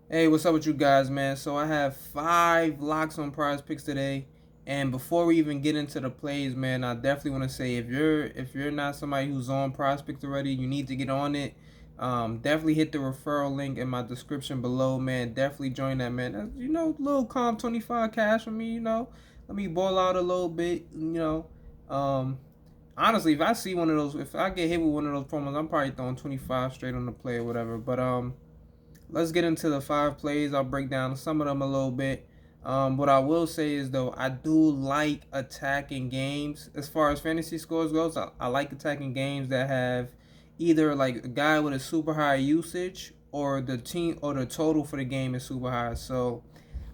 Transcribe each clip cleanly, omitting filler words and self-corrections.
Hey, what's up with you guys, man? So I have 5 locks on Prizepicks today, and before we even get into the plays, man, I definitely want to say if you're not somebody who's on Prizepicks already, you need to get on it. Definitely hit the referral link in my description below, man. Definitely join that, man. That's, little calm 25 cash for me, Let me ball out a little bit. Um, Honestly, if I see one of those, if I get hit with one of those promos, I'm probably throwing 25 straight on the play or whatever. But let's get into the 5 plays. I'll break down some of them a little bit. What I will say is though, I do like attacking games. As far as fantasy scores goes, I like attacking games that have either like a guy with a super high usage or the team or the total for the game is super high. So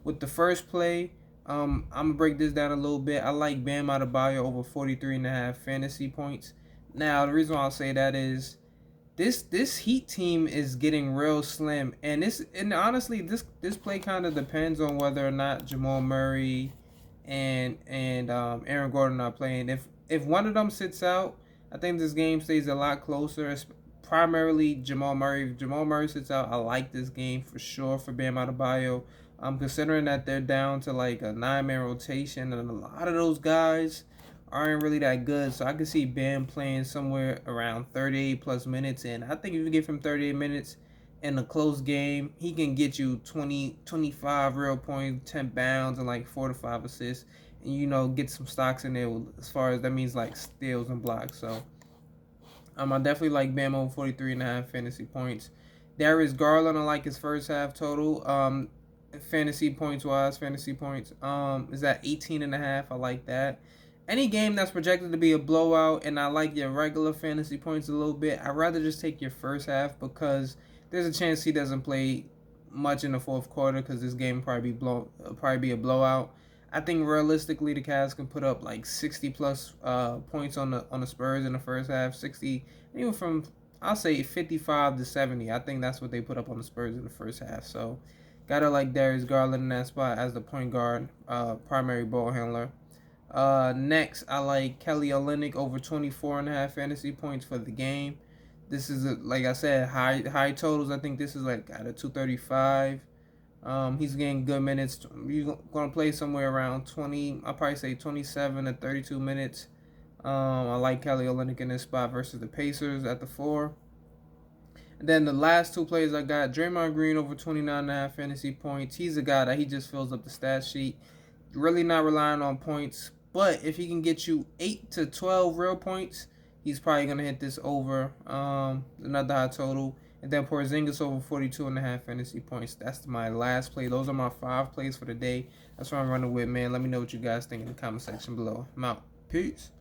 with the first play, I'm gonna break this down a little bit. I like Bam Adebayo over 43.5 fantasy points. Now the reason why I'll say that is this Heat team is getting real slim, and honestly this play kind of depends on whether or not Jamal Murray and Aaron Gordon are playing. If one of them sits out, I think this game stays a lot closer. It's primarily Jamal Murray. If Jamal Murray sits out, I like this game for sure for Bam Adebayo. I'm considering that they're down to like a 9-man rotation, and a lot of those guys aren't really that good. So I can see Bam playing somewhere around 38 plus minutes. And I think if you give him 38 minutes in a close game, he can get you 20, 25 real points, 10 bounds, and like 4 to 5 assists. And, get some stocks in there as far as that means like steals and blocks. So I definitely like Bam over 43.5 fantasy points. Darius Garland, I like his first half total. Fantasy points wise, fantasy points. Is at 18.5. I like that. Any game that's projected to be a blowout, and I like your regular fantasy points a little bit, I'd rather just take your first half because there's a chance he doesn't play much in the fourth quarter because this game probably be a blowout. I think realistically the Cavs can put up like 60 plus points on the Spurs in the first half, 60 even from I'll say 55 to 70. I think that's what they put up on the Spurs in the first half. So gotta like Darius Garland in that spot as the point guard, primary ball handler. Next, I like Kelly Olynyk over 24.5 fantasy points for the game. This is like I said, high totals. I think this is like at a 235. He's getting good minutes. You're gonna play somewhere around 20. I'll probably say 27 to 32 minutes. I like Kelly Olynyk in this spot versus the Pacers at the 4. And then the last 2 plays I got Draymond Green over 29.5 fantasy points. He's a guy that he just fills up the stat sheet. Really not relying on points, but if he can get you 8 to 12 real points, he's probably gonna hit this over. Another high total. And then Porzingis over 42.5 fantasy points. That's my last play. Those are my 5 plays for the day. That's what I'm running with, man. Let me know what you guys think in the comment section below. I'm out. Peace.